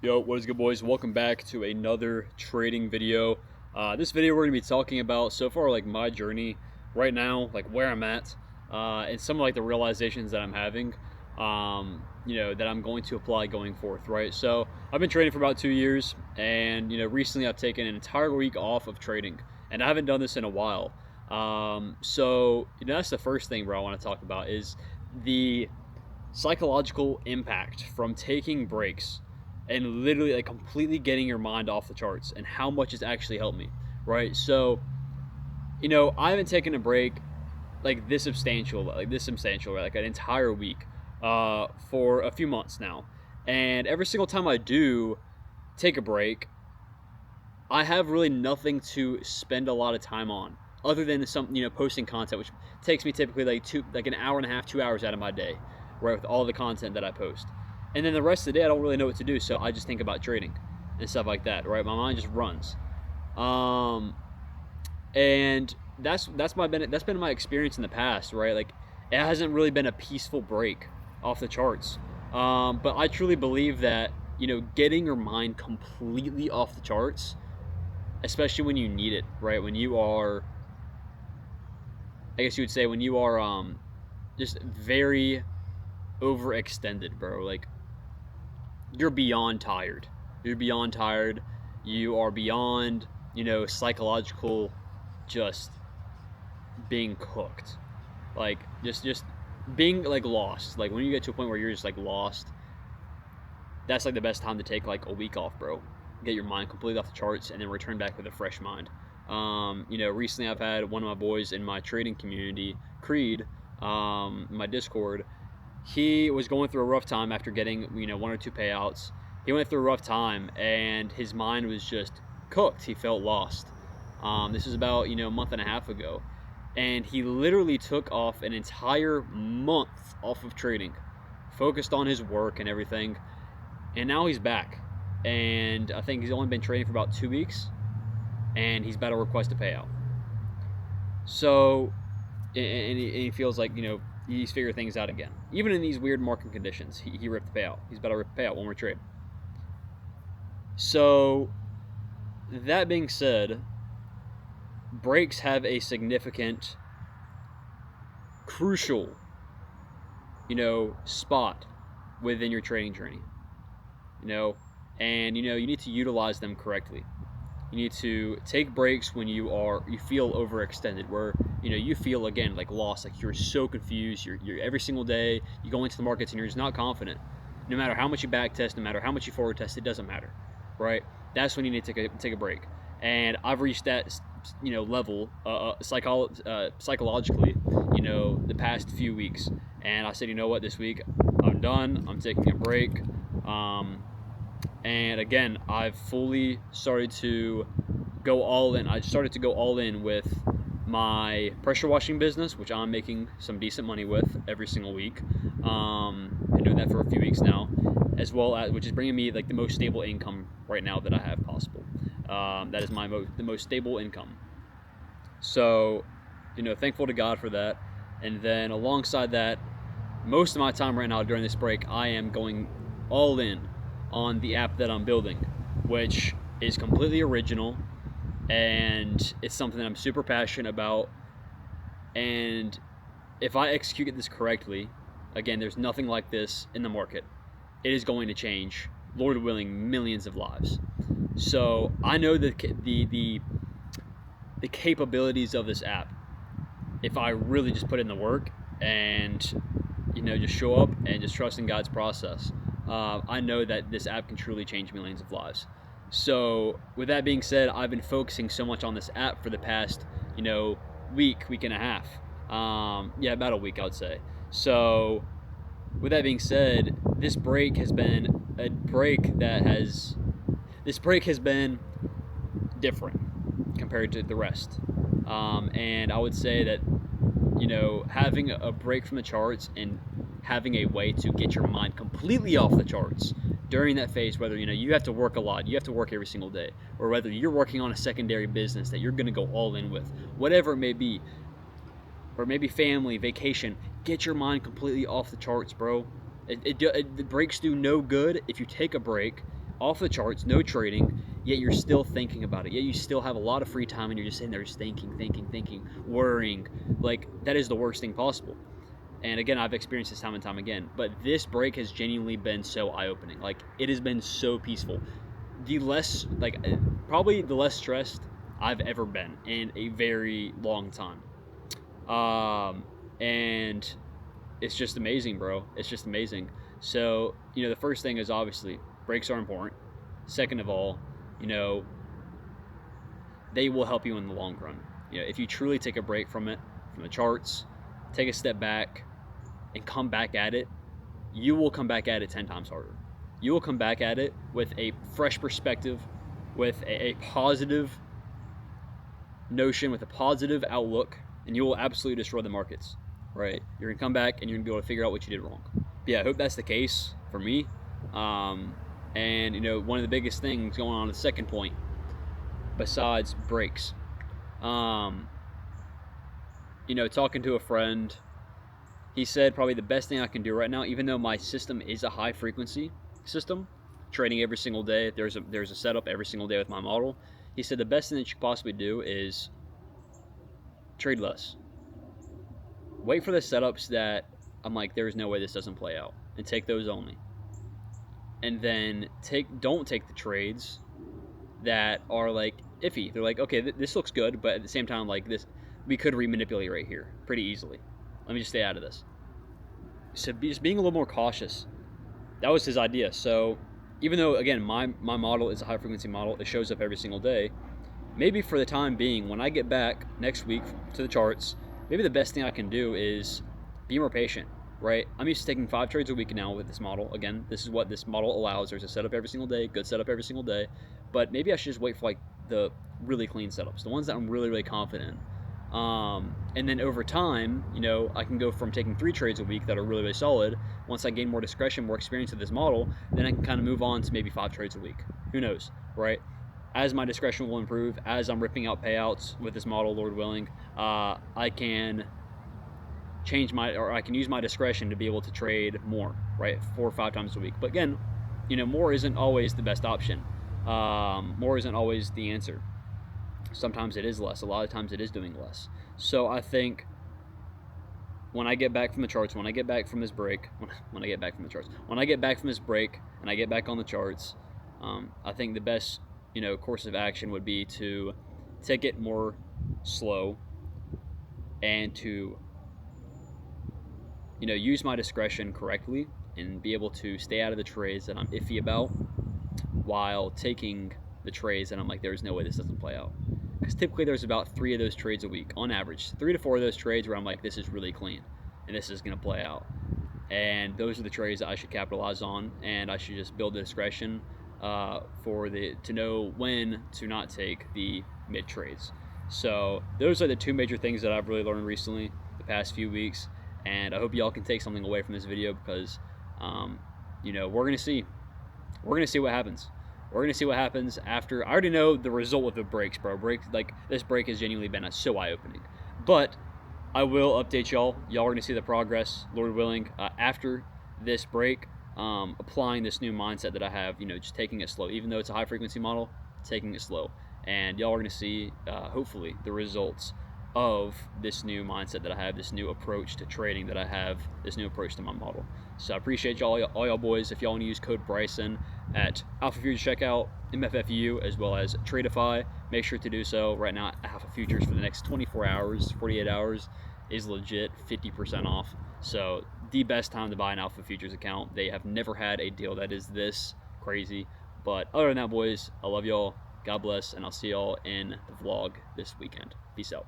Yo, what is good, boys? Welcome back to another trading video. This video we're gonna be talking about so far, like my journey right now, like where I'm at, and some of like the realizations that I'm having, that I'm going to apply going forth, right? So I've been trading for about 2 years, and recently I've taken an entire week off of trading, and I haven't done this in a while. That's the first thing, bro, I want to talk about is the psychological impact from taking breaks and literally like completely getting your mind off the charts and how much it's actually helped me, right? So, I haven't taken a break like this substantial, right? Like an entire week for a few months now. And every single time I do take a break, I have really nothing to spend a lot of time on other than posting content, which takes me typically like an hour and a half, 2 hours out of my day, right, with all the content that I post. And then the rest of the day, I don't really know what to do, so I just think about trading and stuff like that, right? My mind just runs, and that's been my experience in the past, right? Like it hasn't really been a peaceful break off the charts, but I truly believe that getting your mind completely off the charts, especially when you need it, right? When you are, I guess you would say, when you are just very overextended, bro. Like you're beyond tired. You're beyond tired. You are beyond, psychological, just being cooked. Like just being like lost. Like when you get to a point where you're just like lost, that's like the best time to take like a week off, bro. Get your mind completely off the charts and then return back with a fresh mind. Recently I've had one of my boys in my trading community, Creed, my Discord. He was going through a rough time after getting one or two payouts. He went through a rough time and his mind was just cooked. He felt lost. This was about a month and a half ago, and he literally took off an entire month off of trading, focused on his work and everything, and now he's back. And I think he's only been trading for about 2 weeks, and he's about to request a payout. So, and he feels like he's figured things out again. Even in these weird market conditions, he ripped the payout. He's about to rip the payout one more trade. So, that being said, breaks have a significant, crucial, spot within your trading journey. And you need to utilize them correctly. You need to take breaks when you feel overextended, where you feel again like lost, like you're so confused. You're every single day you go into the markets and you're just not confident. No matter how much you back test, no matter how much you forward test, it doesn't matter, right? That's when you need to take a break. And I've reached that level psychologically, the past few weeks. And I said, you know what, this week I'm done. I'm taking a break. And again, I've fully started to go all in. I started to go all in with my pressure washing business, which I'm making some decent money with every single week. Been doing that for a few weeks now, as well as, which is bringing me like the most stable income right now that I have possible. That is the most stable income. So, thankful to God for that. And then alongside that, most of my time right now during this break, I am going all in on the app that I'm building, which is completely original, and it's something that I'm super passionate about. And if I execute this correctly, again, there's nothing like this in the market. It is going to change, Lord willing, millions of lives. So I know that the capabilities of this app, if I really just put in the work and just show up and just trust in God's process, I know that this app can truly change millions of lives. So with that being said, I've been focusing so much on this app for the past week and a half. About a week, I would say. So with that being said, this break has been different compared to the rest. And I would say that having a break from the charts and having a way to get your mind completely off the charts during that phase, whether you have to work a lot, you have to work every single day, or whether you're working on a secondary business that you're going to go all in with, whatever it may be, or maybe family, vacation, get your mind completely off the charts, bro. The breaks do no good if you take a break off the charts, no trading, yet you're still thinking about it. Yet you still have a lot of free time and you're just sitting there just thinking, worrying. Like, that is the worst thing possible. And again, I've experienced this time and time again. But this break has genuinely been so eye-opening. Like, it has been so peaceful. Probably the less stressed I've ever been in a very long time. And it's just amazing, bro. It's just amazing. So, the first thing is obviously breaks are important. Second of all, they will help you in the long run. If you truly take a break from the charts, take a step back, and come back at it, you will come back at it 10 times harder. You will come back at it with a fresh perspective, with a positive notion, with a positive outlook, and you will absolutely destroy the markets, right? You're going to come back and you're going to be able to figure out what you did wrong. But yeah, I hope that's the case for me. And, one of the biggest things going on the second point, besides breaks, talking to a friend, he said probably the best thing I can do right now, even though my system is a high frequency system, trading every single day, there's a setup every single day with my model. He said the best thing that you could possibly do is trade less. Wait for the setups that I'm like, there's no way this doesn't play out, and take those only. And then don't take the trades that are like iffy. They're like, okay, this looks good, but at the same time, like, this, we could remanipulate right here pretty easily. Let me just stay out of this. So just being a little more cautious. That was his idea. So even though, again, my model is a high frequency model, it shows up every single day, maybe for the time being, when I get back next week to the charts, maybe the best thing I can do is be more patient, right? I'm used to taking 5 trades a week now with this model. Again, this is what this model allows. There's a setup every single day, good setup every single day. But maybe I should just wait for like the really clean setups, the ones that I'm really, really confident in. And then over time, I can go from taking 3 trades a week that are really, really solid. Once I gain more discretion, more experience with this model, then I can kind of move on to maybe 5 trades a week. Who knows, right? As my discretion will improve, as I'm ripping out payouts with this model, Lord willing, I can I can use my discretion to be able to trade more, right? 4 or 5 times a week. But again, more isn't always the best option. More isn't always the answer. Sometimes it is less. A lot of times it is doing less. So I think when I get back from the charts, when I get back from this break, when I get back from this break and I get back on the charts, I think the best, course of action would be to take it more slow and to, use my discretion correctly and be able to stay out of the trades that I'm iffy about while taking the trades that I'm like, there's no way this doesn't play out. Because typically there's about 3 of those trades a week on average, 3 to 4 of those trades where I'm like, this is really clean and this is going to play out. And those are the trades that I should capitalize on, and I should just build the discretion to know when to not take the mid trades. So those are the 2 major things that I've really learned recently, the past few weeks, and I hope y'all can take something away from this video because, we're gonna see what happens. We're going to see what happens after. I already know the result of the breaks, bro. This break has genuinely been so eye-opening. But I will update y'all. Y'all are going to see the progress, Lord willing, after this break, applying this new mindset that I have, just taking it slow. Even though it's a high-frequency model, taking it slow. And y'all are going to see, hopefully, the results of this new mindset that I have, this new approach to trading that I have, this new approach to my model. So I appreciate y'all, all y'all boys. If y'all want to use code Bryson at Alpha Futures checkout, MFFU, as well as Tradeify, make sure to do so. Right now, Alpha Futures for the next 24 hours, 48 hours is legit 50% off. So the best time to buy an Alpha Futures account. They have never had a deal that is this crazy. But other than that, boys, I love y'all. God bless, and I'll see y'all in the vlog this weekend. Peace out.